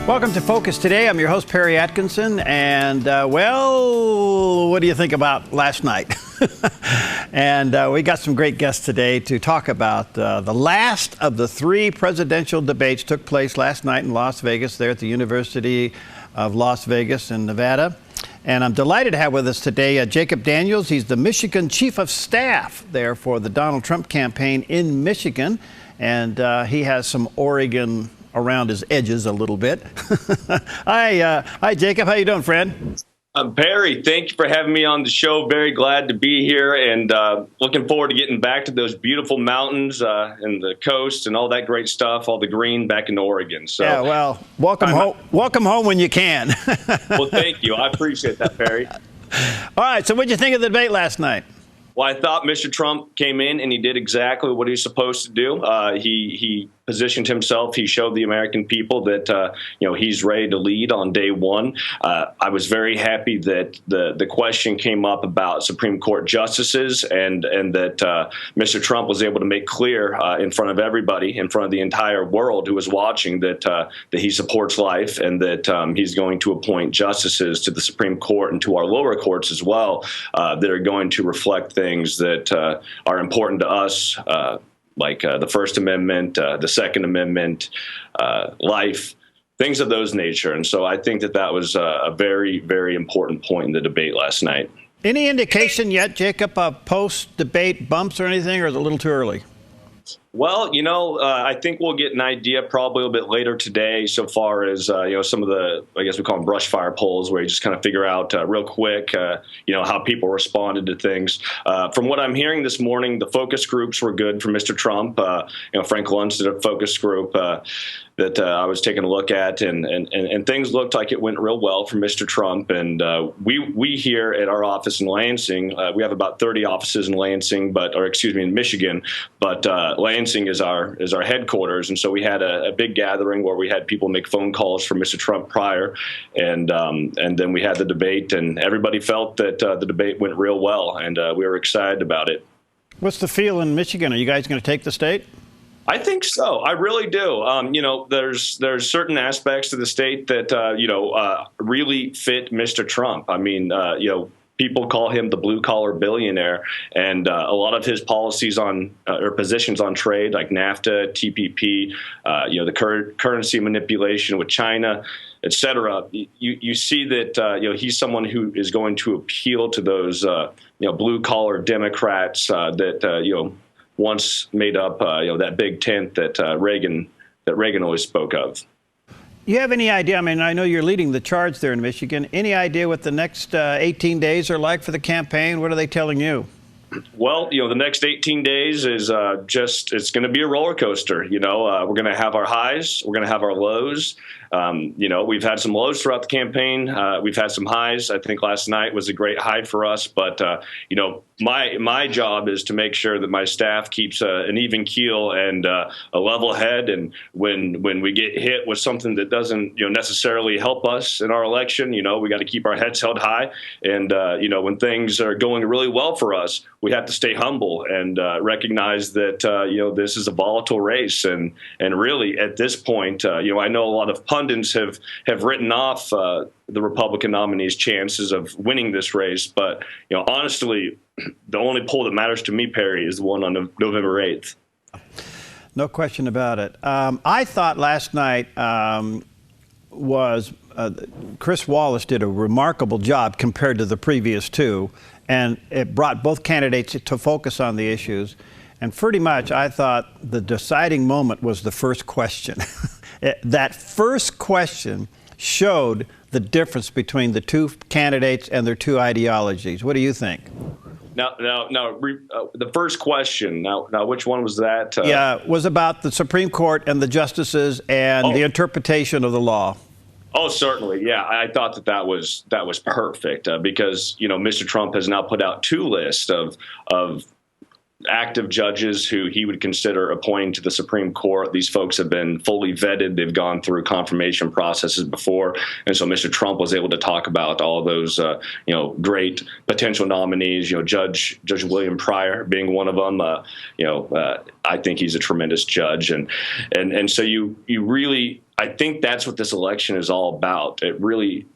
Welcome to Focus Today. I'm your host, Perry Atkinson. And, well, what do you think about last night? And we got some great guests today to talk about the last of the three presidential debates took place last night in Las Vegas, there at the University of Las Vegas in Nevada. And I'm delighted to have with us today Jacob Daniels. He's the Michigan Chief of Staff there for the Donald Trump campaign in Michigan. And he has some Oregon around his edges a little bit. Hi, Jacob. How you doing, friend? Barry, thank you for having me on the show. Very glad to be here, and looking forward to getting back to those beautiful mountains and the coast and all that great stuff, all the green back in Oregon. So, yeah, well, welcome home. Welcome home when you can. Well, thank you. I appreciate that, Barry. All right. So, what did you think of the debate last night? Well, I thought Mr. Trump came in and he did exactly what he's supposed to do. He positioned himself. He showed the American people that he's ready to lead on day one. I was very happy that the question came up about Supreme Court justices and that Mr. Trump was able to make clear in front of everybody, in front of the entire world who was watching, that he supports life and that he's going to appoint justices to the Supreme Court and to our lower courts as well that are going to reflect things that are important to us, like the First Amendment, the Second Amendment, life, things of those nature. And so I think that was a very, very important point in the debate last night. Any indication yet, Jacob, of post-debate bumps or anything, or is it a little too early? Well, I think we'll get an idea probably a little bit later today so far as, some of the, I guess we call them brush fire polls, where you just kind of figure out real quick, how people responded to things. From what I'm hearing this morning, the focus groups were good for Mr. Trump. Frank Luntz did a focus group that I was taking a look at, and things looked like it went real well for Mr. Trump. And we here at our office in Lansing, we have about 30 offices in Lansing, in Michigan, but Lansing is our headquarters. And so we had a big gathering where we had people make phone calls for Mr. Trump prior, and then we had the debate, and everybody felt that the debate went real well, and we were excited about it. What's the feel in Michigan? Are you guys going to take the state? I think so. I really do. There's certain aspects to the state that really fit Mr. Trump. I mean, people call him the blue-collar billionaire, and a lot of his policies on or positions on trade, like NAFTA, TPP, the currency manipulation with China, et cetera. You see that he's someone who is going to appeal to those blue-collar Democrats that once made up that big tent that Reagan always spoke of. You have any idea? I mean, I know you're leading the charge there in Michigan. Any idea what the next 18 days are like for the campaign? What are they telling you? Well, the next 18 days is it's going to be a roller coaster. We're going to have our highs. We're going to have our lows. We've had some lows throughout the campaign. We've had some highs. I think last night was a great high for us. But, my job is to make sure that my staff keeps an even keel and a level head. And when we get hit with something that doesn't, necessarily help us in our election, we got to keep our heads held high. And, when things are going really well for us, we have to stay humble and recognize that, this is a volatile race. And really, at this point, I know a lot of pundits have written off the Republican nominee's chances of winning this race. But, honestly, the only poll that matters to me, Perry, is the one on November 8th. No question about it. I thought last night Chris Wallace did a remarkable job compared to the previous two, and it brought both candidates to focus on the issues. And pretty much, I thought the deciding moment was the first question. That first question showed the difference between the two candidates and their two ideologies. What do you think? Now, the first question. Now, which one was that? Was about the Supreme Court and the justices and the interpretation of the law. Oh, certainly. Yeah, I thought that was perfect because, Mr. Trump has now put out two lists of active judges who he would consider appointing to the Supreme Court. These folks have been fully vetted. They've gone through confirmation processes before. And so Mr. Trump was able to talk about all those, great potential nominees, Judge William Pryor being one of them. I think he's a tremendous judge. And so you really I think that's what this election is all about.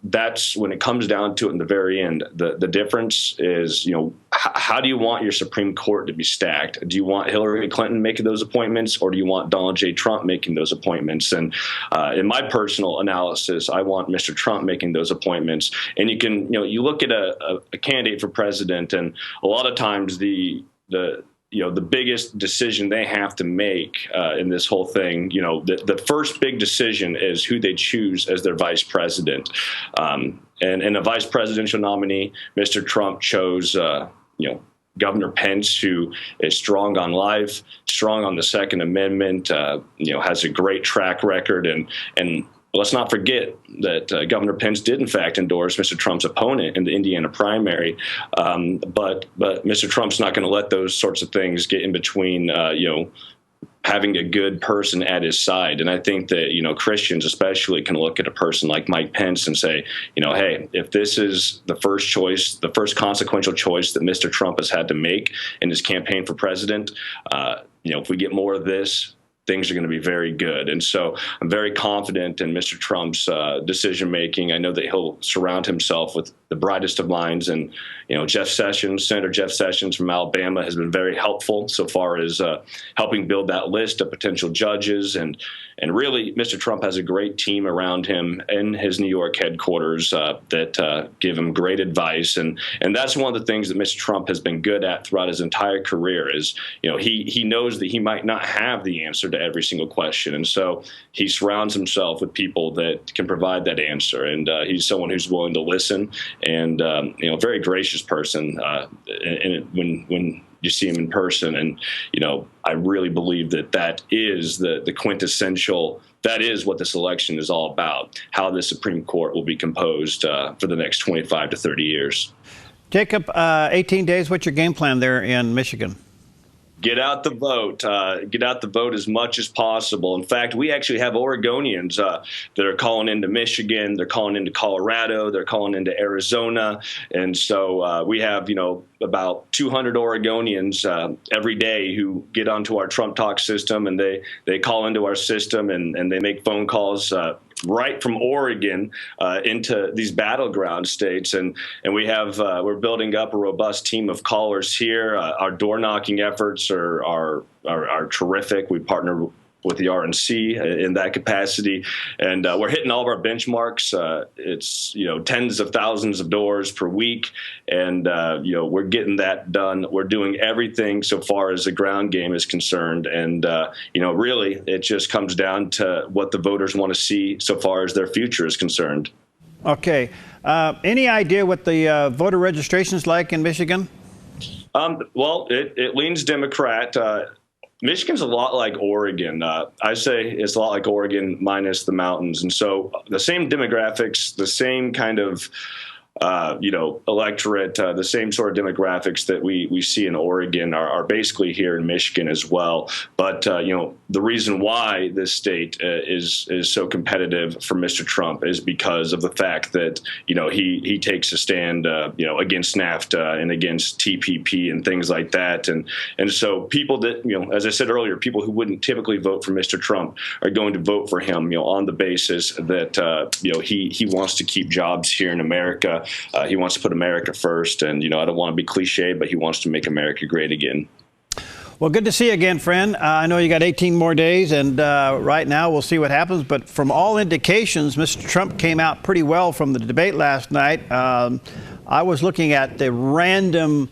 That's when it comes down to it in the very end. The difference is, how do you want your Supreme Court to be stacked? Do you want Hillary Clinton making those appointments, or do you want Donald J. Trump making those appointments? And in my personal analysis, I want Mr. Trump making those appointments. And you look at a candidate for president, and a lot of times the biggest decision they have to make in this whole thing, the first big decision is who they choose as their vice president. And a vice presidential nominee, Mr. Trump chose, Governor Pence, who is strong on life, strong on the Second Amendment, has a great track record. And let's not forget that Governor Pence did, in fact, endorse Mr. Trump's opponent in the Indiana primary. But Mr. Trump's not going to let those sorts of things get in between, having a good person at his side. And I think that, Christians especially can look at a person like Mike Pence and say, hey, if this is the first choice, the first consequential choice that Mr. Trump has had to make in his campaign for president, if we get more of this, things are going to be very good. And so I'm very confident in Mr. Trump's decision making. I know that he'll surround himself with the brightest of minds. And, Senator Jeff Sessions from Alabama has been very helpful so far as helping build that list of potential judges. And really, Mr. Trump has a great team around him in his New York headquarters that give him great advice. And that's one of the things that Mr. Trump has been good at throughout his entire career is, he knows that he might not have the answer to every single question. And so he surrounds himself with people that can provide that answer. And he's someone who's willing to listen and, a very gracious person when you see him in person. And, I really believe that is the quintessential, that is what this election is all about, how the Supreme Court will be composed for the next 25 to 30 years. Jacob, 18 days, what's your game plan there in Michigan? Get out the vote. Get out the vote as much as possible. In fact, we actually have Oregonians that are calling into Michigan. They're calling into Colorado. They're calling into Arizona. And so we have, about 200 Oregonians every day who get onto our Trump Talk system, and they call into our system and they make phone calls right from Oregon into these battleground states. And we have, we're building up a robust team of callers here. Our door knocking efforts are terrific. We partner with the RNC in that capacity, and we're hitting all of our benchmarks. It's tens of thousands of doors per week, and we're getting that done. We're doing everything so far as the ground game is concerned, and really it just comes down to what the voters want to see so far as their future is concerned. Okay, any idea what the voter registration is like in Michigan? Well, it leans Democrat. Michigan's a lot like Oregon. I say it's a lot like Oregon minus the mountains. And so the same demographics, the same kind of electorate, the same sort of demographics that we see in Oregon are basically here in Michigan as well. But, the reason why this state is so competitive for Mr. Trump is because of the fact that, he takes a stand, against NAFTA and against TPP and things like that. And so people that, as I said earlier, people who wouldn't typically vote for Mr. Trump are going to vote for him, on the basis that, he wants to keep jobs here in America. He wants to put America first. And, I don't want to be cliche, but he wants to make America great again. Well, good to see you again, friend. I know you got 18 more days, and right now we'll see what happens. But from all indications, Mr. Trump came out pretty well from the debate last night. I was looking at the random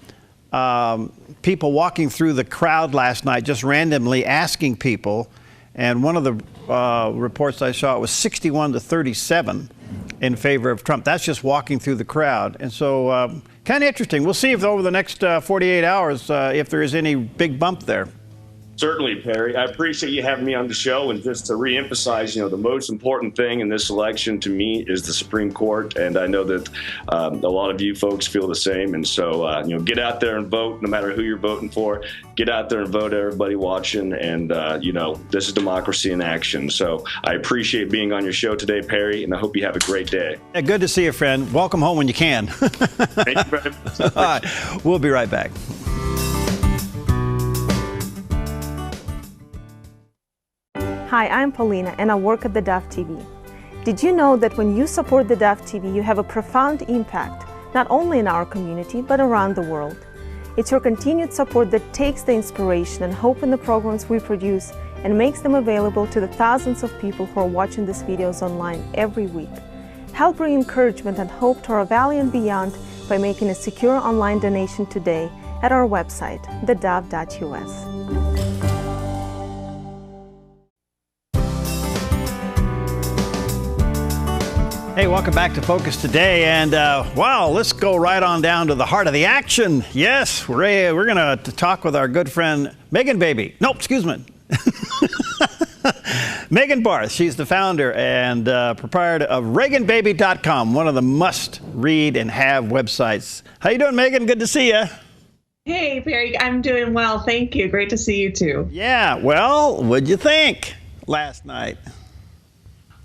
people walking through the crowd last night, just randomly asking people. And one of the reports I saw, it was 61 to 37 in favor of Trump. That's just walking through the crowd. And so kind of interesting. We'll see if over the next 48 hours, if there is any big bump there. Certainly, Perry. I appreciate you having me on the show. And just to reemphasize, the most important thing in this election to me is the Supreme Court. And I know that a lot of you folks feel the same. And so, get out there and vote, no matter who you're voting for. Get out there and vote, everybody watching. And, this is democracy in action. So I appreciate being on your show today, Perry, and I hope you have a great day. Yeah, good to see you, friend. Welcome home when you can. Thank you very much. All right. We'll be right back. Hi, I'm Paulina and I work at theDove TV. Did you know that when you support theDove TV, you have a profound impact, not only in our community, but around the world? It's your continued support that takes the inspiration and hope in the programs we produce and makes them available to the thousands of people who are watching these videos online every week. Help bring encouragement and hope to our valley and beyond by making a secure online donation today at our website, thedove.us. Hey, welcome back to Focus Today, and wow, let's go right on down to the heart of the action. Yes, we're going to talk with our good friend Megan Baby. No, excuse me. Megan Barth. She's the founder and proprietor of ReaganBaby.com, one of the must-read and have websites. How you doing, Megan? Good to see you. Hey, Perry. I'm doing well. Thank you. Great to see you, too. Yeah, well, what'd you think last night?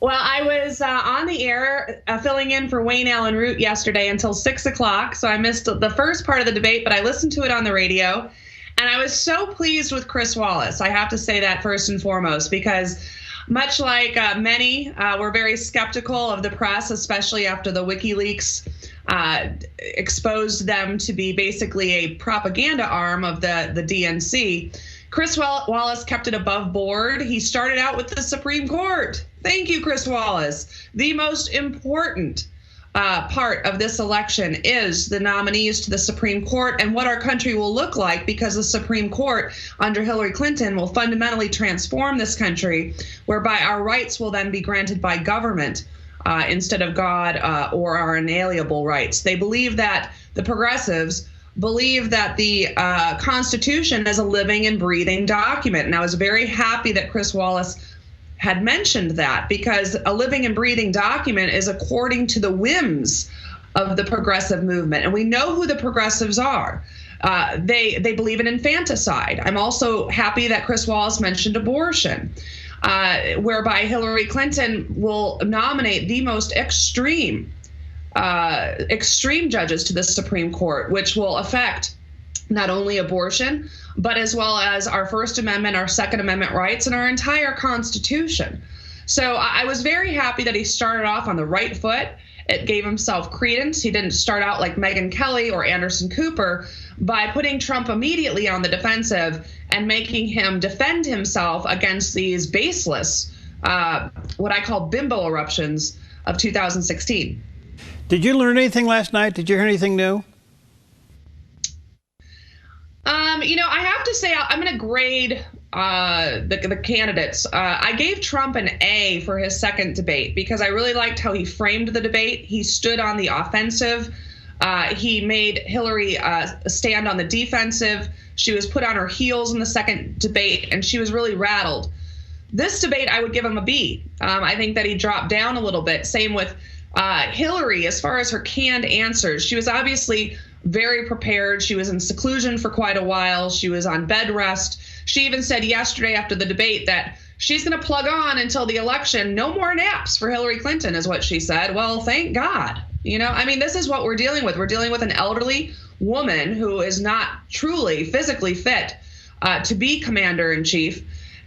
Well, I was on the air filling in for Wayne Allen Root yesterday until 6 o'clock, so I missed the first part of the debate, but I listened to it on the radio, and I was so pleased with Chris Wallace. I have to say that first and foremost, because much like many, were very skeptical of the press, especially after the WikiLeaks exposed them to be basically a propaganda arm of the DNC. Chris Wallace kept it above board. He started out with the Supreme Court. Thank you, Chris Wallace. The most important part of this election is the nominees to the Supreme Court and what our country will look like, because the Supreme Court under Hillary Clinton will fundamentally transform this country, whereby our rights will then be granted by government instead of God or our inalienable rights. They believe that the progressives believe that the Constitution is a living and breathing document. And I was very happy that Chris Wallace had mentioned that, because a living and breathing document is according to the whims of the progressive movement. And we know who the progressives are. They believe in infanticide. I'm also happy that Chris Wallace mentioned abortion, whereby Hillary Clinton will nominate the most extreme judges to the Supreme Court, which will affect not only abortion, but as well as our First Amendment, our Second Amendment rights, and our entire Constitution. So I was very happy that he started off on the right foot. It gave himself credence. He didn't start out like Megyn Kelly or Anderson Cooper by putting Trump immediately on the defensive and making him defend himself against these baseless, what I call bimbo eruptions of 2016. Did you learn anything last night? Did you hear anything new? I have to say I'm going to grade the candidates. I gave Trump an A for his second debate because I really liked how he framed the debate. He stood on the offensive. He made Hillary stand on the defensive. She was put on her heels in the second debate, and she was really rattled. This debate, I would give him a B. I think that he dropped down a little bit. Same with Hillary, as far as her canned answers. She was obviously very prepared. She was in seclusion for quite a while. She was on bed rest. She even said yesterday after the debate that she's going to plug on until the election. No more naps for Hillary Clinton is what she said. Well, thank God. This is what we're dealing with. We're dealing with an elderly woman who is not truly physically fit to be commander in chief.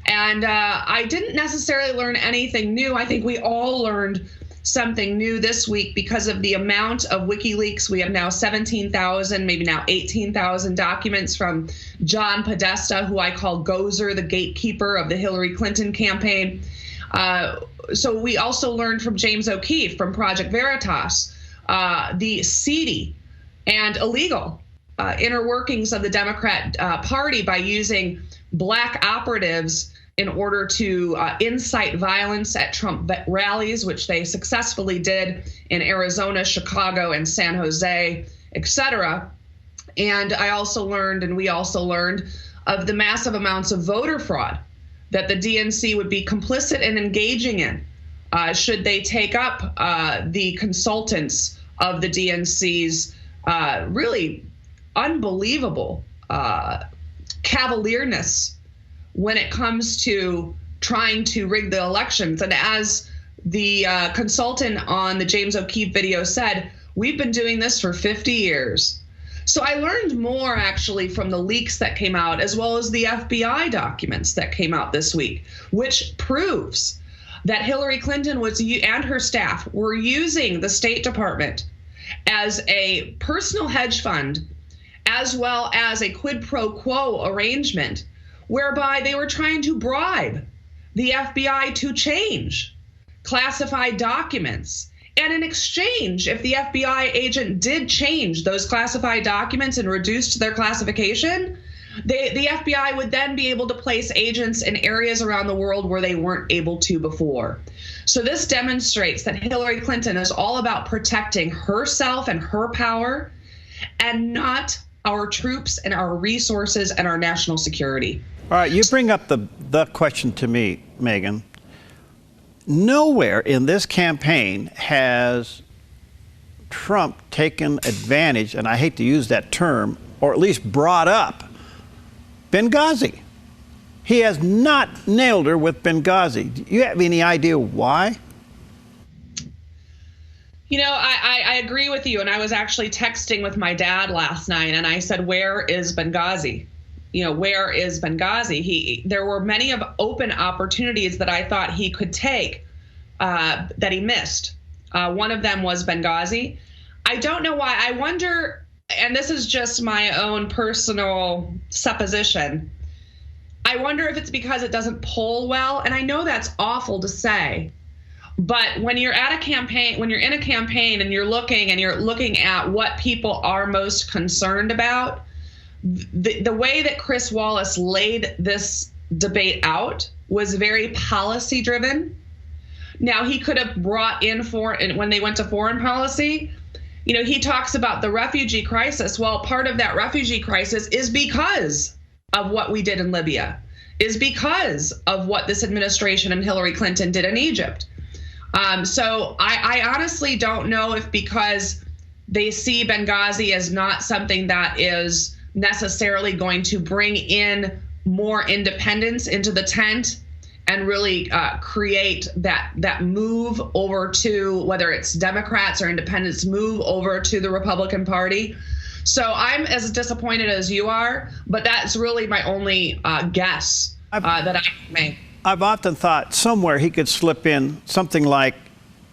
And I didn't necessarily learn anything new. I think we all learned something new this week because of the amount of WikiLeaks. We have now 17,000, maybe now 18,000 documents from John Podesta, who I call Gozer, the gatekeeper of the Hillary Clinton campaign. So we also learned from James O'Keefe from Project Veritas, the seedy and illegal inner workings of the Democrat Party by using black operatives in order to incite violence at Trump rallies, which they successfully did in Arizona, Chicago, and San Jose, etc. And I also learned, and we also learned, of the massive amounts of voter fraud that the DNC would be complicit in engaging in should they take up the consultants of the DNC's really unbelievable cavalierness when it comes to trying to rig the elections. And as the consultant on the James O'Keefe video said, we've been doing this for 50 years. So I learned more actually from the leaks that came out, as well as the FBI documents that came out this week, which proves that Hillary Clinton and her staff were using the State Department as a personal hedge fund, as well as a quid pro quo arrangement, whereby they were trying to bribe the FBI to change classified documents. And in exchange, if the FBI agent did change those classified documents and reduced their classification, the FBI would then be able to place agents in areas around the world where they weren't able to before. So this demonstrates that Hillary Clinton is all about protecting herself and her power, and not our troops and our resources and our national security. All right, you bring up the question to me, Megan. Nowhere in this campaign has Trump taken advantage, and I hate to use that term, or at least brought up Benghazi. He has not nailed her with Benghazi. Do you have any idea why? You know, I agree with you. And I was actually texting with my dad last night, and I said, where is Benghazi? You know, where is Benghazi? There were many of open opportunities that I thought he could take that he missed. One of them was Benghazi. I don't know why. I wonder, and this is just my own personal supposition, I wonder if it's because it doesn't poll well. And I know that's awful to say, but when you're at a campaign, when you're in a campaign and you're looking at what people are most concerned about, the way that Chris Wallace laid this debate out was very policy driven. Now, he could have brought in when they went to foreign policy, you know, he talks about the refugee crisis. Well, part of that refugee crisis is because of what we did in Libya, is because of what this administration and Hillary Clinton did in Egypt. So I honestly don't know if because they see Benghazi as not something that is necessarily going to bring in more independence into the tent and really create that move over to, whether it's Democrats or independents, move over to the Republican Party. So I'm as disappointed as you are, but that's really my only guess that I can make. I've often thought somewhere he could slip in something like,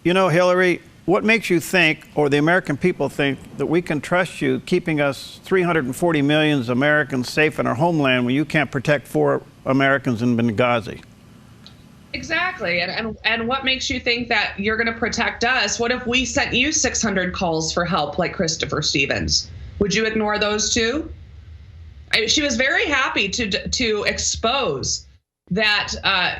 you know, Hillary, what makes you think, or the American people think, that we can trust you keeping us 340 million Americans safe in our homeland when you can't protect 4 Americans in Benghazi? Exactly. And what makes you think that you're going to protect us? What if we sent you 600 calls for help like Christopher Stevens? Would you ignore those too? She was very happy to expose that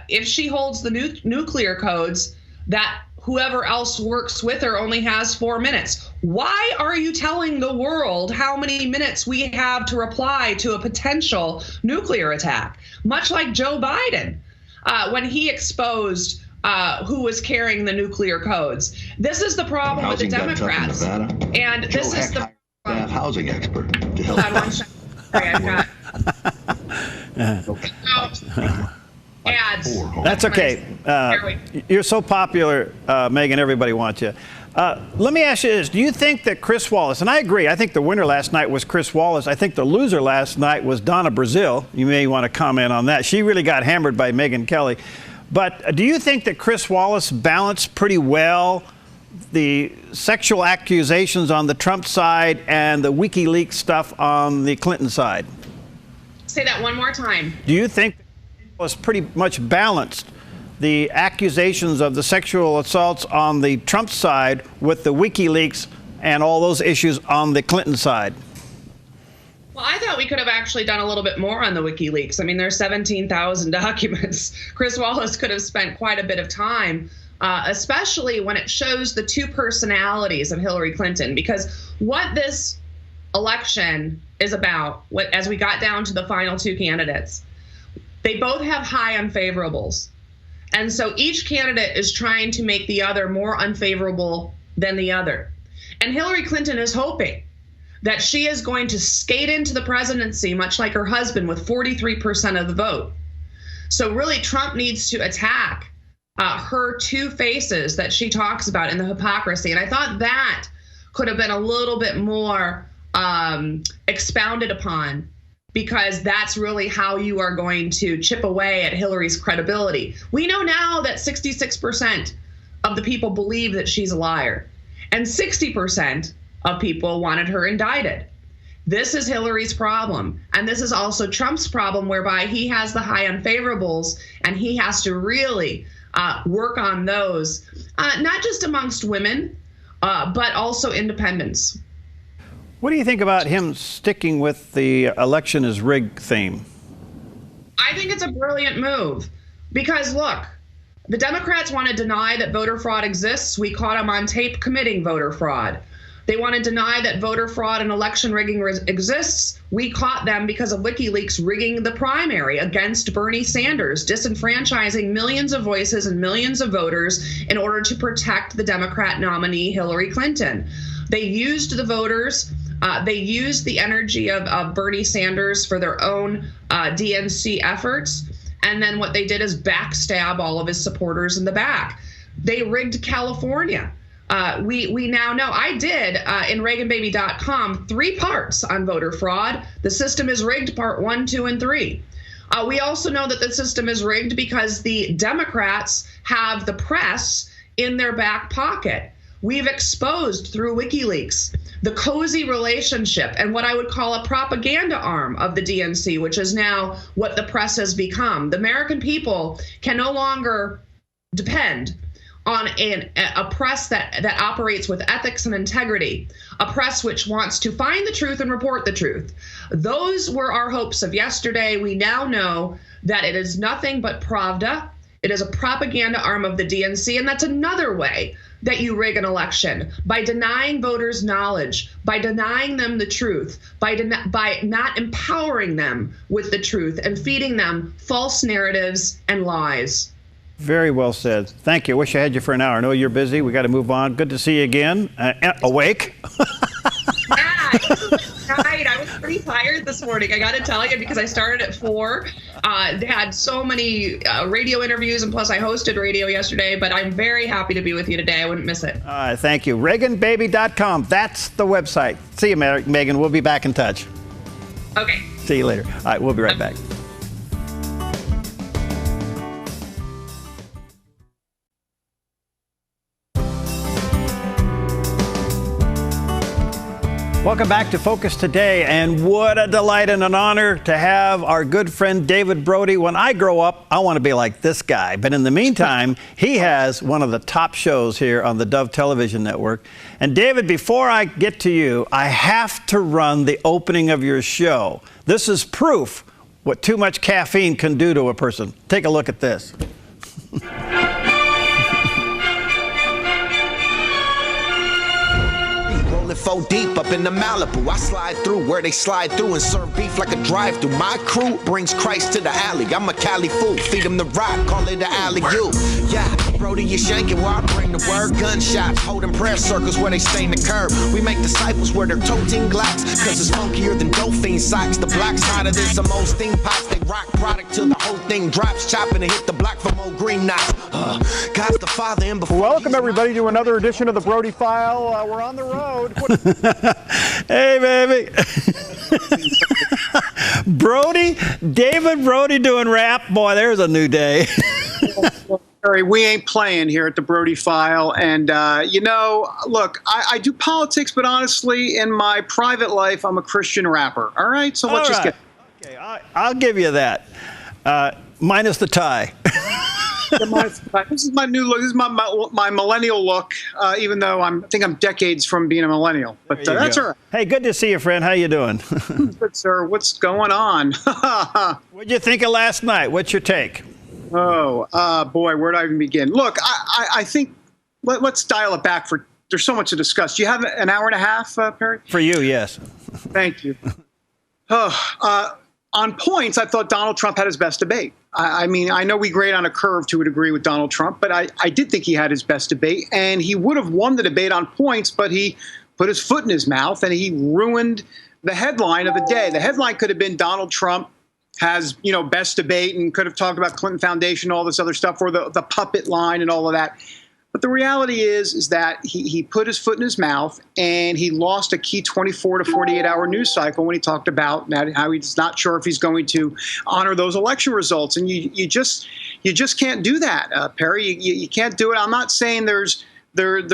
if she holds the nuclear codes, that whoever else works with her only has 4 minutes. Why are you telling the world how many minutes we have to reply to a potential nuclear attack? Much like Joe Biden, when he exposed who was carrying the nuclear codes. This is the problem with the Democrats. And this is the housing expert to help. Ads. That's okay. You're so popular, Megan, everybody wants you. Let me ask you this. Do you think that Chris Wallace, and I agree, I think the winner last night was Chris Wallace. I think the loser last night was Donna Brazile. You may want to comment on that. She really got hammered by Megyn Kelly. But do you think that Chris Wallace balanced pretty well the sexual accusations on the Trump side and the WikiLeaks stuff on the Clinton side? Say that one more time. Do you think was pretty much balanced the accusations of the sexual assaults on the Trump side with the WikiLeaks and all those issues on the Clinton side? Well, I thought we could have actually done a little bit more on the WikiLeaks. I mean, there's 17,000 documents. Chris Wallace could have spent quite a bit of time, especially when it shows the two personalities of Hillary Clinton, because what this election is about, as we got down to the final two candidates, they both have high unfavorables. And so each candidate is trying to make the other more unfavorable than the other. And Hillary Clinton is hoping that she is going to skate into the presidency, much like her husband, with 43% of the vote. So really, Trump needs to attack her two faces that she talks about in the hypocrisy. And I thought that could have been a little bit more expounded upon, because that's really how you are going to chip away at Hillary's credibility. We know now that 66% of the people believe that she's a liar, and 60% of people wanted her indicted. This is Hillary's problem. And this is also Trump's problem, whereby he has the high unfavorables and he has to really work on those, not just amongst women, but also independents. What do you think about him sticking with the election is rigged theme? I think it's a brilliant move because, look, the Democrats want to deny that voter fraud exists. We caught them on tape committing voter fraud. They want to deny that voter fraud and election rigging exists. We caught them because of WikiLeaks rigging the primary against Bernie Sanders, disenfranchising millions of voices and millions of voters in order to protect the Democrat nominee, Hillary Clinton. They used the voters. They used the energy of Bernie Sanders for their own DNC efforts. And then what they did is backstab all of his supporters in the back. They rigged California. We now know. I did in ReaganBaby.com 3 parts on voter fraud. The system is rigged, part 1, 2, and 3. We also know that the system is rigged because the Democrats have the press in their back pocket. We've exposed through WikiLeaks the cozy relationship and what I would call a propaganda arm of the DNC, which is now what the press has become. The American people can no longer depend on a press that operates with ethics and integrity, a press which wants to find the truth and report the truth. Those were our hopes of yesterday. We now know that it is nothing but Pravda. It is a propaganda arm of the DNC, and that's another way that you rig an election, by denying voters knowledge, by denying them the truth, by not empowering them with the truth and feeding them false narratives and lies. Very well said. Thank you. I wish I had you for an hour. I know you're busy. We got to move on. Good to see you again. Awake? I was pretty tired this morning, I got to tell you, because I started at 4. They had so many radio interviews, and plus I hosted radio yesterday, but I'm very happy to be with you today. I wouldn't miss it. Thank you. ReaganBaby.com. That's the website. See you, Megan. We'll be back in touch. Okay. See you later. All right, we'll be right back. Welcome back to Focus Today, and what a delight and an honor to have our good friend David Brody. When I grow up, I want to be like this guy, but in the meantime, he has one of the top shows here on the Dove Television Network. And David, before I get to you, I have to run the opening of your show. This is proof what too much caffeine can do to a person. Take a look at this. Four deep up in the Malibu, I slide through where they slide through and serve beef like a drive-through. My crew brings Christ to the alley. I'm a Cali fool, feed him the rock, call it the alley-oop. Yeah, Brody, you shanking while I bring the word. Gunshots, holding prayer circles where they stain the curb. We make disciples where they're toting Glocks, cause it's funkier than Dolphin socks. The block's hotter than some old steam pots. They rock product till the whole thing drops, chopping and hit the block from old green knots. God's the Father and before. Welcome everybody to another edition of the Brody File. We're on the road. Hey, baby. Brody, David Brody doing rap. Boy, there's a new day. Sorry, we ain't playing here at the Brody File. And, look, I do politics, but honestly, in my private life, I'm a Christian rapper. All right? So let's just get. Okay, I'll give you that. Minus the tie. This is my new look. This is my millennial look, even though I think I'm decades from being a millennial. But that's all right. Hey, good to see you, friend. How you doing? Good, sir. What's going on? What'd you think of last night? What's your take? Oh, boy, where do I even begin? Look, I think let's dial it back. There's so much to discuss. Do you have an hour and a half, Perry? For you, yes. Thank you. On points, I thought Donald Trump had his best debate. I mean, I know we grade on a curve to a degree with Donald Trump, but I did think he had his best debate, and he would have won the debate on points, but he put his foot in his mouth, and he ruined the headline of the day. The headline could have been Donald Trump has, best debate, and could have talked about Clinton Foundation, all this other stuff, or the puppet line and all of that. But the reality is that he put his foot in his mouth, and he lost a key 24 to 48 hour news cycle when he talked about how he's not sure if he's going to honor those election results. And you just can't do that, Perry. You can't do it. I'm not saying there's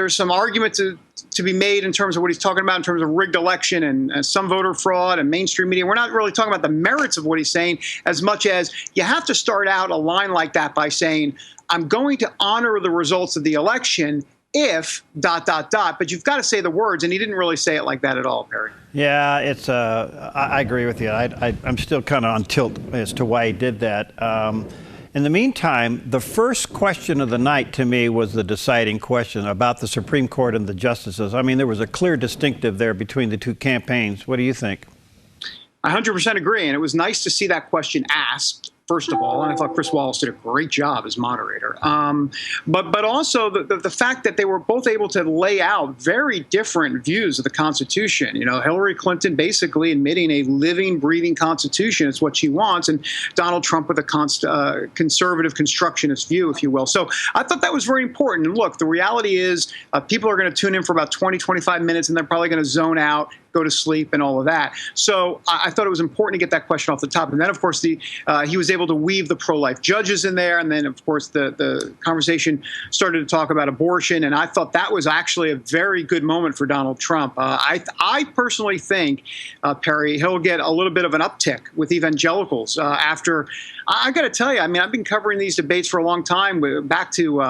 some argument to be made in terms of what he's talking about in terms of rigged election and some voter fraud and mainstream media. We're not really talking about the merits of what he's saying as much as you have to start out a line like that by saying, I'm going to honor the results of the election if ... But you've got to say the words, and he didn't really say it like that at all, Perry. Yeah, it's. I agree with you. I'm still kind of on tilt as to why he did that. In the meantime, the first question of the night to me was the deciding question about the Supreme Court and the justices. I mean, there was a clear distinctive there between the two campaigns. What do you think? I 100% agree, and it was nice to see that question asked, first of all, and I thought Chris Wallace did a great job as moderator. But also the fact that they were both able to lay out very different views of the Constitution. You know, Hillary Clinton basically admitting a living, breathing Constitution is what she wants, and Donald Trump with a conservative constructionist view, if you will. So I thought that was very important. And look, the reality is people are going to tune in for about 20, 25 minutes, and they're probably going to zone out, go to sleep, and all of that. So I thought it was important to get that question off the top. And then, of course, he was able to weave the pro-life judges in there. And then, of course, the conversation started to talk about abortion. And I thought that was actually a very good moment for Donald Trump. I personally think, Perry, he'll get a little bit of an uptick with evangelicals after. I got to tell you, I mean, I've been covering these debates for a long time, back to,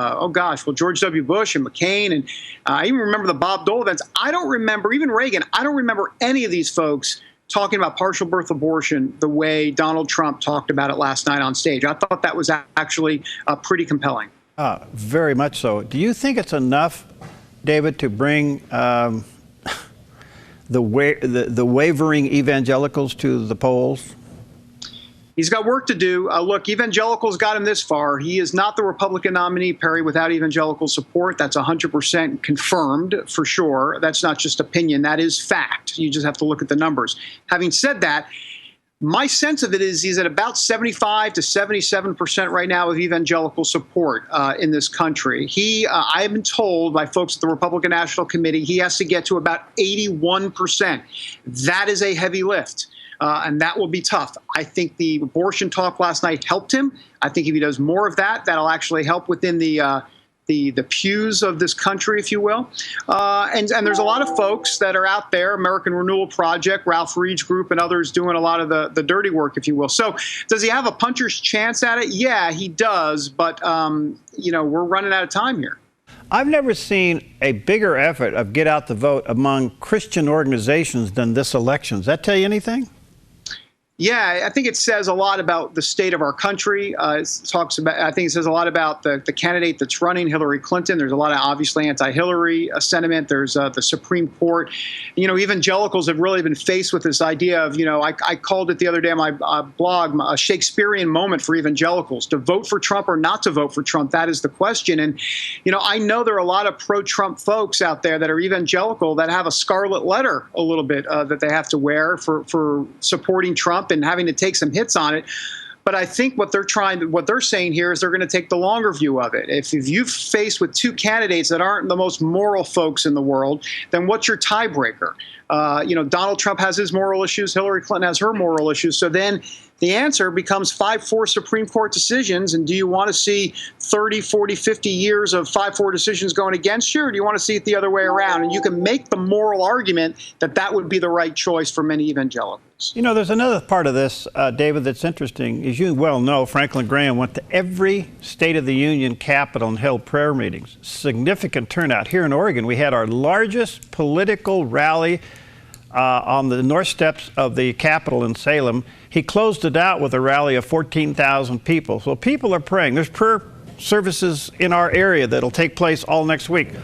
George W. Bush and McCain. And I even remember the Bob Dole events. I don't remember, even Reagan, I don't remember any of these folks talking about partial birth abortion the way Donald Trump talked about it last night on stage. I thought that was actually pretty compelling. Very much so. Do you think it's enough, David, to bring the wavering evangelicals to the polls? He's got work to do. Look, evangelicals got him this far. He is not the Republican nominee, Perry, without evangelical support. That's 100% confirmed for sure. That's not just opinion. That is fact. You just have to look at the numbers. Having said that, my sense of it is he's at about 75 to 77% right now of evangelical support in this country. I have been told by folks at the Republican National Committee he has to get to about 81%. That is a heavy lift. And that will be tough. I think the abortion talk last night helped him. I think if he does more of that, that'll actually help within the pews of this country, if you will. And there's a lot of folks that are out there, American Renewal Project, Ralph Reed's group, and others doing a lot of the dirty work, if you will. So does he have a puncher's chance at it? Yeah, he does. But, we're running out of time here. I've never seen a bigger effort of get out the vote among Christian organizations than this election. Does that tell you anything? Yeah, I think it says a lot about the state of our country. I think it says a lot about the candidate that's running, Hillary Clinton. There's a lot of obviously anti-Hillary sentiment. There's the Supreme Court. Evangelicals have really been faced with this idea of, I called it the other day on my blog, a Shakespearean moment for evangelicals. To vote for Trump or not to vote for Trump, that is the question. And, I know there are a lot of pro-Trump folks out there that are evangelical that have a scarlet letter a little bit that they have to wear for supporting Trump and having to take some hits on it. But I think what they're saying here is they're going to take the longer view of it. If you're faced with two candidates that aren't the most moral folks in the world, then what's your tiebreaker? Donald Trump has his moral issues. Hillary Clinton has her moral issues. So then the answer becomes 5-4 Supreme Court decisions. And do you want to see 30, 40, 50 years of 5-4 decisions going against you, or do you want to see it the other way around? And you can make the moral argument that would be the right choice for many evangelicals. There's another part of this, David, that's interesting. As you well know, Franklin Graham went to every State of the Union capitol and held prayer meetings. Significant turnout. Here in Oregon, we had our largest political rally on the north steps of the Capitol in Salem. He closed it out with a rally of 14,000 people. So people are praying. There's prayer services in our area that'll take place all next week. Does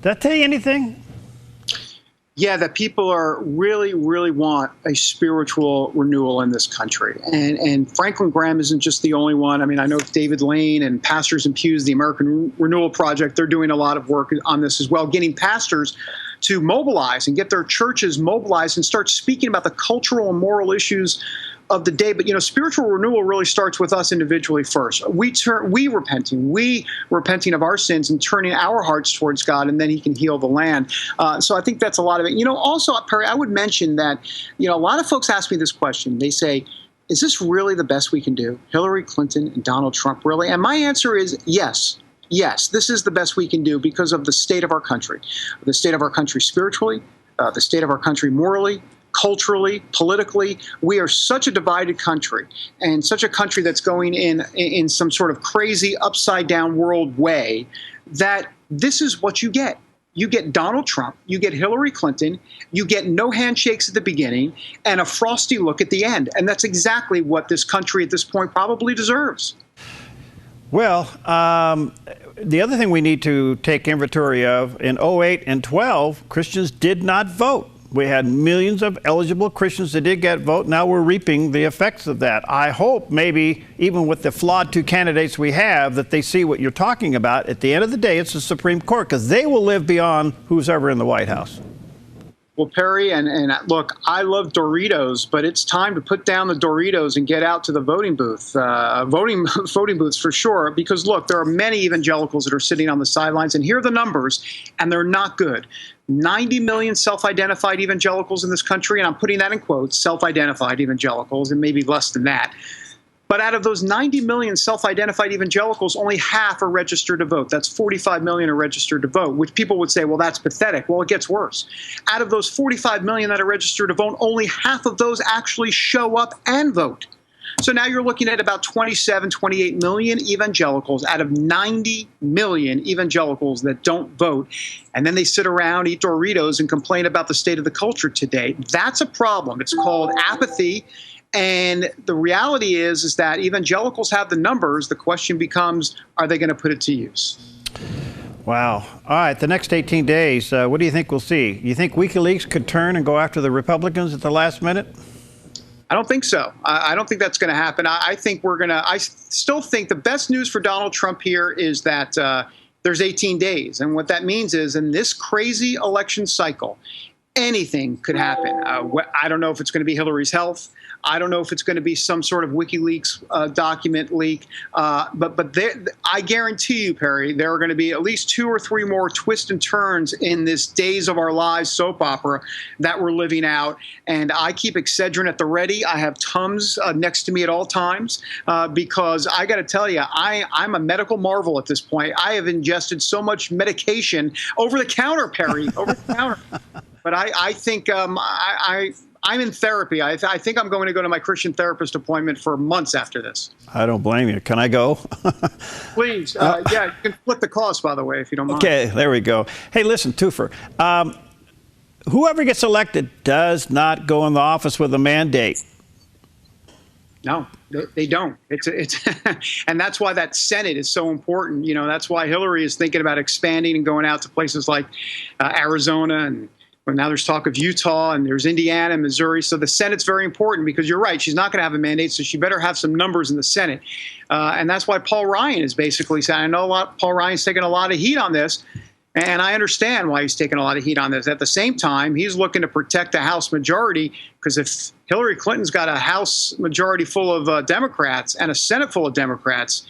that tell you anything? Yeah, that people are really, really want a spiritual renewal in this country. And Franklin Graham isn't just the only one. I mean, I know David Lane and Pastors and Pews, the American Renewal Project, they're doing a lot of work on this as well, getting pastors to mobilize and get their churches mobilized and start speaking about the cultural and moral issues of the day. But, spiritual renewal really starts with us individually first. We repenting of our sins and turning our hearts towards God, and then he can heal the land. So I think that's a lot of it. Also, Perry, I would mention that, a lot of folks ask me this question. They say, is this really the best we can do? Hillary Clinton and Donald Trump, really? And my answer is yes. Yes, this is the best we can do because of the state of our country spiritually, the state of our country morally, culturally, politically. We are such a divided country, and such a country that's going in some sort of crazy upside down world way, that this is what you get. You get Donald Trump, you get Hillary Clinton, you get no handshakes at the beginning and a frosty look at the end. And that's exactly what this country at this point probably deserves. Well, the other thing we need to take inventory of, in 08 and 12, Christians did not vote. We had millions of eligible Christians that did get vote. Now we're reaping the effects of that. I hope maybe even with the flawed two candidates we have, that they see what you're talking about. At the end of the day, it's the Supreme Court, because they will live beyond who's ever in the White House. Well, Perry, and look, I love Doritos, but it's time to put down the Doritos and get out to the voting booth, voting booths for sure. Because look, there are many evangelicals that are sitting on the sidelines, and here are the numbers, and they're not good. 90 million self-identified evangelicals in this country, and I'm putting that in quotes, self-identified evangelicals, and maybe less than that. But out of those 90 million self-identified evangelicals, only half are registered to vote. That's 45 million are registered to vote, which people would say, well, that's pathetic. Well, it gets worse. Out of those 45 million that are registered to vote, only half of those actually show up and vote. So now you're looking at about 27, 28 million evangelicals out of 90 million evangelicals that don't vote. And then they sit around, eat Doritos, and complain about the state of the culture today. That's a problem. It's called apathy. And the reality is that evangelicals have the numbers. The question becomes, are they going to put it to use? Wow. All right, the next 18 days, what do you think we'll see? You think WikiLeaks could turn and go after the Republicans at the last minute? I don't think so. I don't think that's going to happen. I still think the best news for Donald Trump here is that there's 18 days. And what that means is, in this crazy election cycle, anything could happen. I don't know if it's going to be Hillary's health. I don't know if it's going to be some sort of WikiLeaks document leak. But I guarantee you, Perry, there are going to be at least 2 or 3 more twists and turns in this Days of Our Lives soap opera that we're living out. And I keep Excedrin at the ready. I have Tums next to me at all times because I got to tell you, I'm a medical marvel at this point. I have ingested so much medication over the counter, Perry, over the counter. But I think I'm in therapy. I think I'm going to go to my Christian therapist appointment for months after this. I don't blame you. Can I go? Please. Yeah, you can split the cost, by the way, if you don't mind. Okay, there we go. Hey, listen, Twofer. Whoever gets elected does not go in the office with a mandate. No, they don't. It's and that's why that Senate is so important. That's why Hillary is thinking about expanding and going out to places like Arizona, and now there's talk of Utah, and there's Indiana and Missouri. So the Senate's very important because you're right. She's not going to have a mandate, so she better have some numbers in the Senate. And that's why Paul Ryan is basically saying, I know Paul Ryan's taking a lot of heat on this, and I understand why he's taking a lot of heat on this. At the same time, he's looking to protect the House majority, because if Hillary Clinton's got a House majority full of Democrats and a Senate full of Democrats,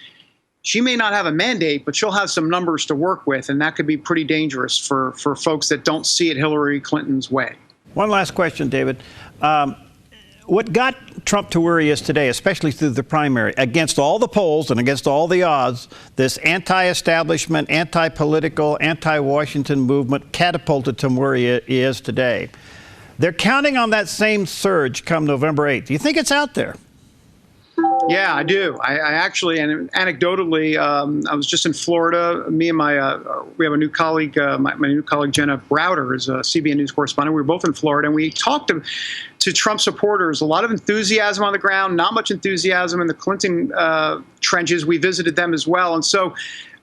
she may not have a mandate, but she'll have some numbers to work with, and that could be pretty dangerous for folks that don't see it Hillary Clinton's way. One last question, David. What got Trump to where he is today, especially through the primary, against all the polls and against all the odds, this anti-establishment, anti-political, anti-Washington movement catapulted him where he is today? They're counting on that same surge come November 8th. Do you think it's out there? Yeah, I do. I actually, and anecdotally, I was just in Florida. Me and we have a new colleague, my new colleague Jenna Browder is a CBN News correspondent. We were both in Florida, and we talked to Trump supporters. A lot of enthusiasm on the ground, not much enthusiasm in the Clinton trenches. We visited them as well, and so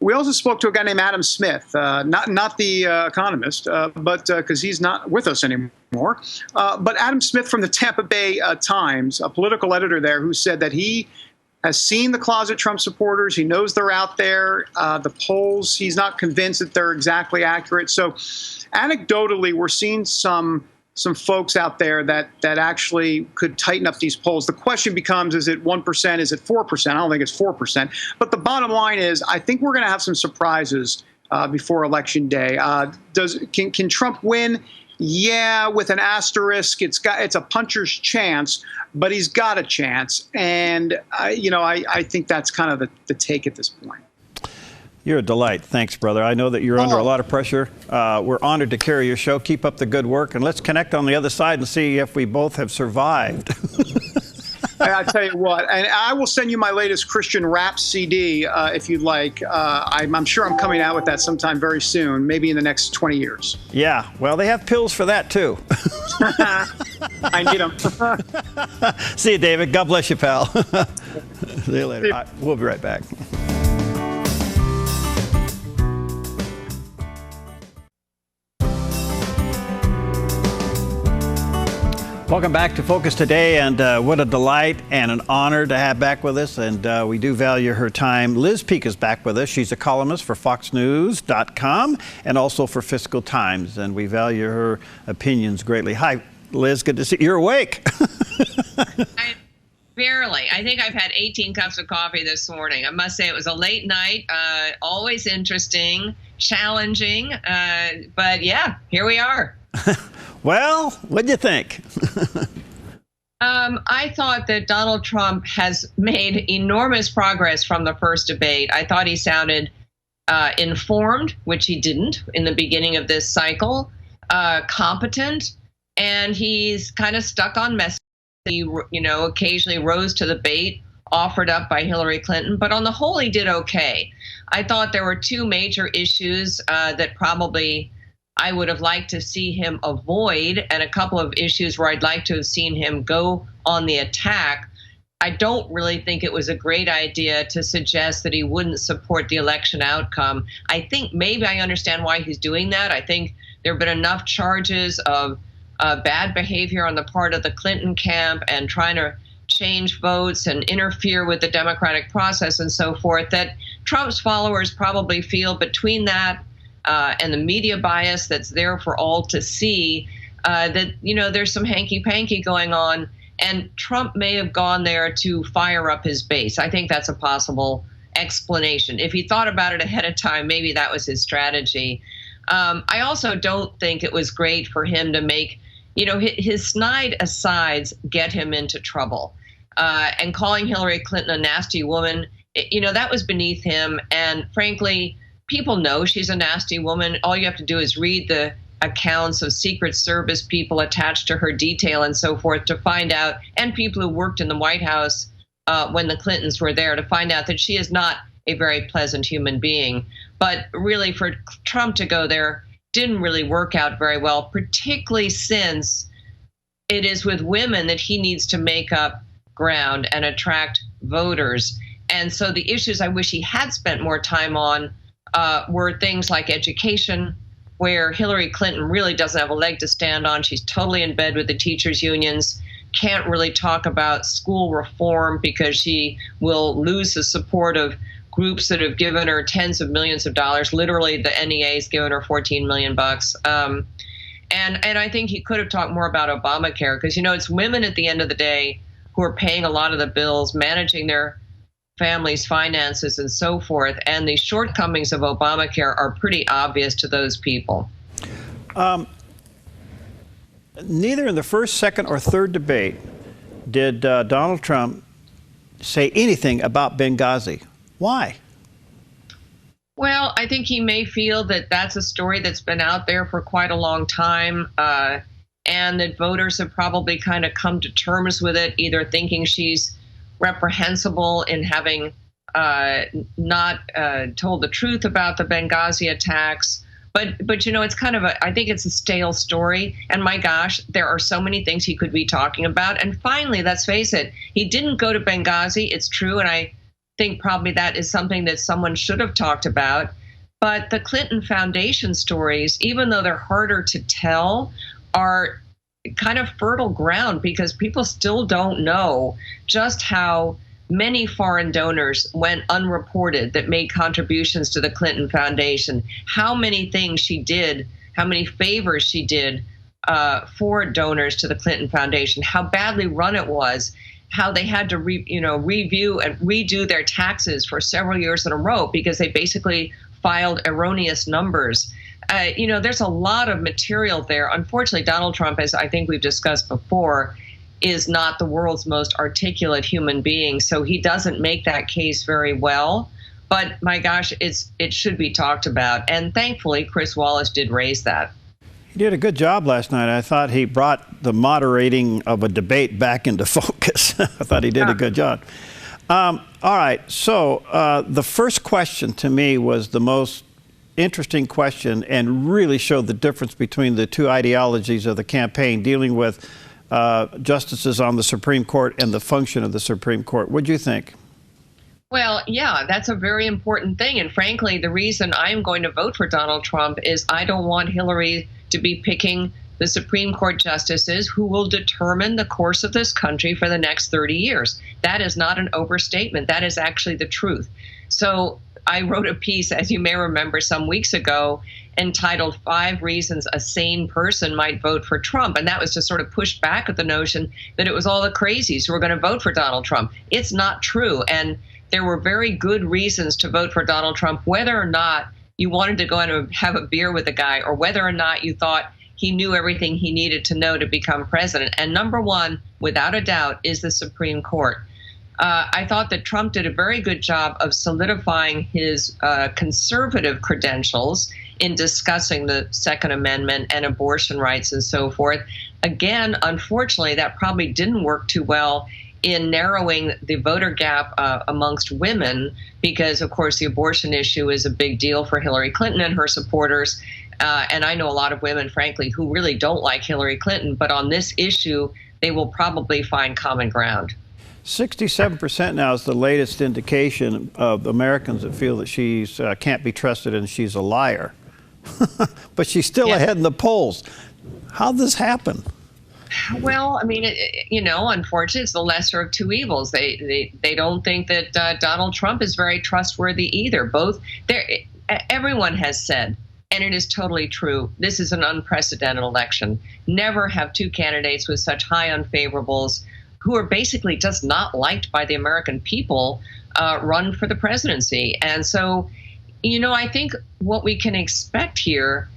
we also spoke to a guy named Adam Smith, not the economist, but because he's not with us anymore. But Adam Smith from the Tampa Bay Times, a political editor there, who said that he has seen the closet Trump supporters. He knows they're out there. The polls, he's not convinced that they're exactly accurate. So anecdotally, we're seeing some some folks out there that actually could tighten up these polls. The question becomes, is it 1%? Is it 4%? I don't think it's 4%. But the bottom line is, I think we're going to have some surprises before Election Day. Can Trump win? Yeah, with an asterisk. It's a puncher's chance, but he's got a chance. And, I think that's kind of the take at this point. You're a delight. Thanks, brother. I know that you're under a lot of pressure. We're honored to carry your show. Keep up the good work, and let's connect on the other side and see if we both have survived. I tell you what, and I will send you my latest Christian rap CD if you'd like. I'm sure I'm coming out with that sometime very soon, maybe in the next 20 years. Yeah, well, they have pills for that, too. I need them. See you, David. God bless you, pal. See you later. Right, we'll be right back. Welcome back to Focus Today, and what a delight and an honor to have back with us, and we do value her time. Liz Peek is back with us. She's a columnist for FoxNews.com and also for Fiscal Times, and we value her opinions greatly. Hi, Liz. Good to see you. You're awake. Barely. I think I've had 18 cups of coffee this morning. I must say it was a late night, always interesting, challenging, but yeah, here we are. Well, what'd you think? I thought that Donald Trump has made enormous progress from the first debate. I thought he sounded informed, which he didn't in the beginning of this cycle, competent, and he's kind of stuck on message. He, occasionally rose to the bait offered up by Hillary Clinton, but on the whole, he did okay. I thought there were two major issues that probably I would have liked to see him avoid, and a couple of issues where I'd like to have seen him go on the attack. I don't really think it was a great idea to suggest that he wouldn't support the election outcome. I think maybe I understand why he's doing that. I think there have been enough charges of bad behavior on the part of the Clinton camp and trying to change votes and interfere with the democratic process and so forth that Trump's followers probably feel between that and the media bias that's there for all to see, that, there's some hanky-panky going on, and Trump may have gone there to fire up his base. I think that's a possible explanation. If he thought about it ahead of time, maybe that was his strategy. I also don't think it was great for him to make, his snide asides get him into trouble. And calling Hillary Clinton a nasty woman, that was beneath him, and frankly, people know she's a nasty woman. All you have to do is read the accounts of Secret Service people attached to her detail and so forth to find out, and people who worked in the White House when the Clintons were there, to find out that she is not a very pleasant human being. But really, for Trump to go there didn't really work out very well, particularly since it is with women that he needs to make up ground and attract voters. And so the issues I wish he had spent more time on were things like education, where Hillary Clinton really doesn't have a leg to stand on. She's totally in bed with the teachers' unions, can't really talk about school reform because she will lose the support of groups that have given her tens of millions of dollars. Literally, the NEA has given her $14 million bucks. And I think he could have talked more about Obamacare, because, it's women at the end of the day who are paying a lot of the bills, managing their families' finances and so forth, and the shortcomings of Obamacare are pretty obvious to those people. Neither in the first, second, or third debate did Donald Trump say anything about Benghazi. Why? Well, I think he may feel that that's a story that's been out there for quite a long time, and that voters have probably kind of come to terms with it, either thinking she's reprehensible in having not told the truth about the Benghazi attacks. But it's kind of I think it's a stale story. And my gosh, there are so many things he could be talking about. And finally, let's face it, he didn't go to Benghazi. It's true. And I think probably that is something that someone should have talked about. But the Clinton Foundation stories, even though they're harder to tell, are kind of fertile ground, because people still don't know just how many foreign donors went unreported that made contributions to the Clinton Foundation, how many things she did, how many favors she did for donors to the Clinton Foundation, how badly run it was, how they had to review and redo their taxes for several years in a row because they basically filed erroneous numbers. There's a lot of material there. Unfortunately, Donald Trump, as I think we've discussed before, is not the world's most articulate human being, so he doesn't make that case very well. But my gosh, it should be talked about. And thankfully, Chris Wallace did raise that. He did a good job last night. I thought he brought the moderating of a debate back into focus. I thought he did a good job. All right, so the first question to me was the most interesting question and really showed the difference between the two ideologies of the campaign, dealing with justices on the Supreme Court and the function of the Supreme Court. What do you think? Well, yeah, that's a very important thing. And frankly, the reason I'm going to vote for Donald Trump is I don't want Hillary to be picking the Supreme Court justices who will determine the course of this country for the next 30 years. That is not an overstatement. That is actually the truth. So I wrote a piece, as you may remember, some weeks ago entitled 5 Reasons a Sane Person Might Vote for Trump. And that was to sort of push back at the notion that it was all the crazies who were going to vote for Donald Trump. It's not true. And there were very good reasons to vote for Donald Trump, whether or not you wanted to go and have a beer with the guy or whether or not you thought he knew everything he needed to know to become president. And number one, without a doubt, is the Supreme Court. I thought that Trump did a very good job of solidifying his conservative credentials in discussing the Second Amendment and abortion rights and so forth. Again, unfortunately, that probably didn't work too well in narrowing the voter gap amongst women because, of course, the abortion issue is a big deal for Hillary Clinton and her supporters. And I know a lot of women, frankly, who really don't like Hillary Clinton. But on this issue, they will probably find common ground. 67% now is the latest indication of Americans that feel that she can't be trusted and she's a liar. But she's still ahead in the polls. How'd this happen? Well, I mean, unfortunately, it's the lesser of two evils. They don't think that Donald Trump is very trustworthy either. Everyone has said, and it is totally true, this is an unprecedented election. Never have two candidates with such high unfavorables who are basically just not liked by the American people run for the presidency. And so, I think what we can expect here,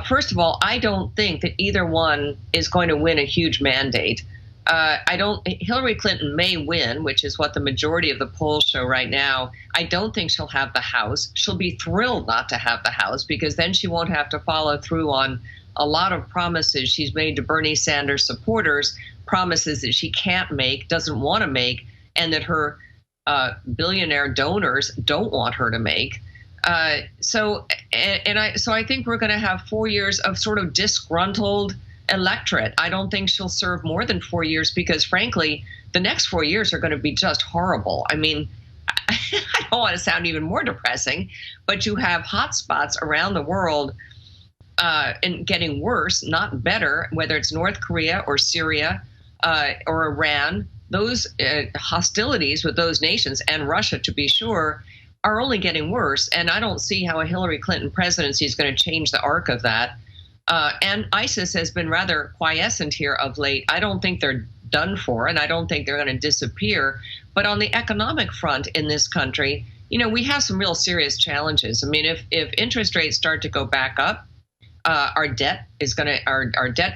first of all, I don't think that either one is going to win a huge mandate. Hillary Clinton may win, which is what the majority of the polls show right now. I don't think she'll have the House. She'll be thrilled not to have the House because then she won't have to follow through on a lot of promises she's made to Bernie Sanders supporters, promises that she can't make, doesn't want to make, and that her billionaire donors don't want her to make. So I think we're going to have 4 years of sort of disgruntled electorate. I don't think she'll serve more than 4 years because, frankly, the next 4 years are going to be just horrible. I mean, I don't want to sound even more depressing, but you have hot spots around the world and getting worse, not better, whether it's North Korea or Syria or Iran. Those hostilities with those nations and Russia, to be sure, are only getting worse. And I don't see how a Hillary Clinton presidency is going to change the arc of that. And ISIS has been rather quiescent here of late. I don't think they're done for, and I don't think they're going to disappear. But on the economic front in this country, we have some real serious challenges. I mean, if interest rates start to go back up, our debt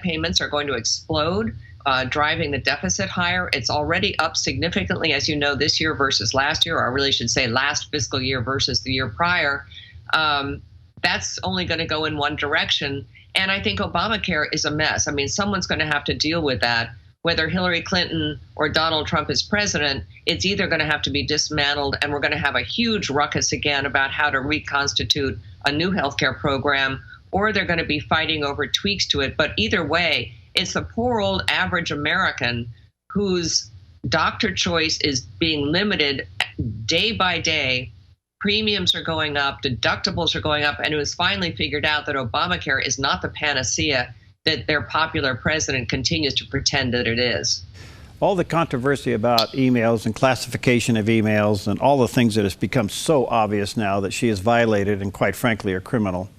payments are going to explode, driving the deficit higher. It's already up significantly, as you know, this year versus last year, or I really should say last fiscal year versus the year prior. That's only going to go in one direction. And I think Obamacare is a mess. I mean, someone's going to have to deal with that. Whether Hillary Clinton or Donald Trump is president, it's either going to have to be dismantled, and we're going to have a huge ruckus again about how to reconstitute a new healthcare program, or they're going to be fighting over tweaks to it. But either way, it's the poor old average American whose doctor choice is being limited day by day. Premiums are going up, deductibles are going up, and it was finally figured out that Obamacare is not the panacea that their popular president continues to pretend that it is. All the controversy about emails and classification of emails and all the things that has become so obvious now that she is violated and, quite frankly, a criminal.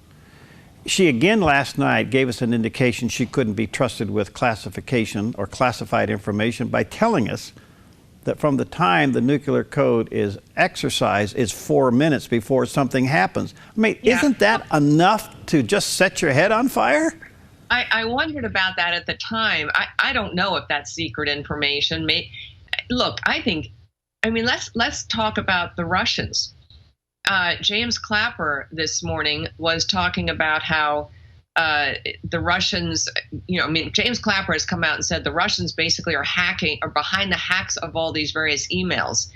She again last night gave us an indication she couldn't be trusted with classification or classified information by telling us that from the time the nuclear code is exercised is 4 minutes before something happens. I mean, isn't that enough to just set your head on fire? I wondered about that at the time. I don't know if that's secret information. Look, I mean, let's talk about the Russians. James Clapper this morning was talking about how the Russians, James Clapper has come out and said the Russians basically are behind the hacks of all these various emails.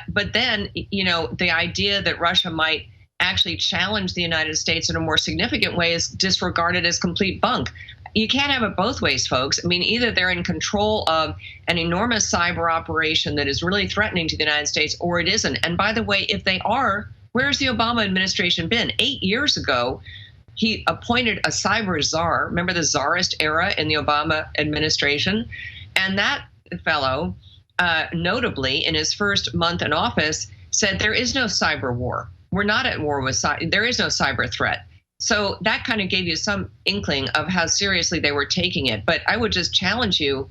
But then, the idea that Russia might actually challenge the United States in a more significant way is disregarded as complete bunk. You can't have it both ways, folks. I mean, either they're in control of an enormous cyber operation that is really threatening to the United States, or it isn't. And by the way, if they are, where's the Obama administration been? 8 years ago, he appointed a cyber czar. Remember the czarist era in the Obama administration? And that fellow, notably, in his first month in office, said there is no cyber war. We're not at war with there is no cyber threat. So that kind of gave you some inkling of how seriously they were taking it. But I would just challenge you,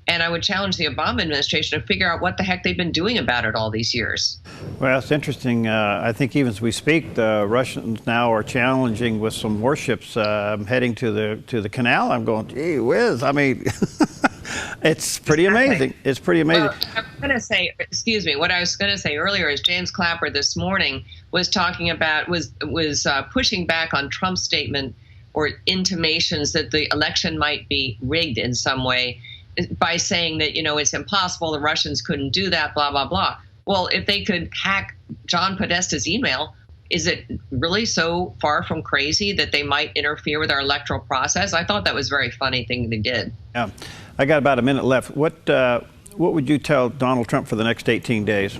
and I would challenge the Obama administration to figure out what the heck they've been doing about it all these years. Well, it's interesting. I think even as we speak, the Russians now are challenging with some warships heading to the canal. I'm going, gee whiz. I mean, it's pretty amazing. It's pretty amazing. Well, I was going to say, excuse me, what I was going to say earlier is James Clapper this morning was talking about, was pushing back on Trump's statement or intimations that the election might be rigged in some way by saying that, it's impossible, the Russians couldn't do that, blah, blah, blah. Well, if they could hack John Podesta's email, is it really so far from crazy that they might interfere with our electoral process? I thought that was a very funny thing they did. Yeah. I got about a minute left. What would you tell Donald Trump for the next 18 days?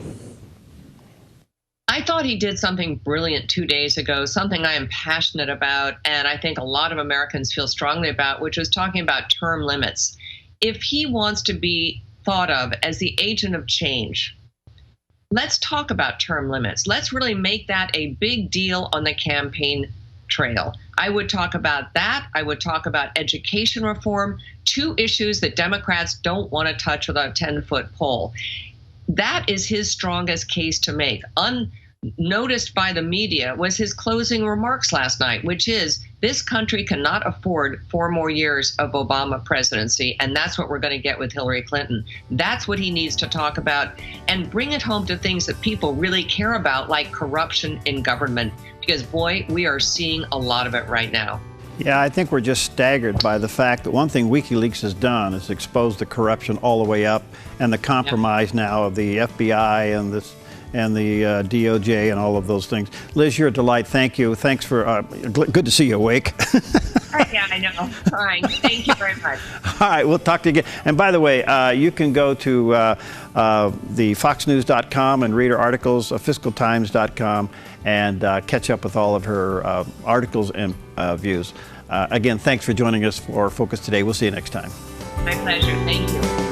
I thought he did something brilliant 2 days ago, something I am passionate about, and I think a lot of Americans feel strongly about, which was talking about term limits. If he wants to be thought of as the agent of change, let's talk about term limits. Let's really make that a big deal on the campaign trail. I would talk about that. I would talk about education reform, two issues that Democrats don't want to touch with a 10-foot pole. That is his strongest case to make. Unnoticed by the media was his closing remarks last night, which is this country cannot afford 4 more years of Obama presidency, and that's what we're going to get with Hillary Clinton. That's what he needs to talk about and bring it home to things that people really care about, like corruption in government, because, boy, we are seeing a lot of it right now. Yeah, I think we're just staggered by the fact that one thing WikiLeaks has done is exposed the corruption all the way up and the compromise now of the FBI and the DOJ and all of those things. Liz, you're a delight. Thank you. Thanks for, good to see you awake. Yeah, I know. Fine. Thank you very much. All right, we'll talk to you again. And by the way, you can go to the foxnews.com and read her articles, fiscaltimes.com, and catch up with all of her articles and views. Again, thanks for joining us for Focus Today. We'll see you next time. My pleasure. Thank you.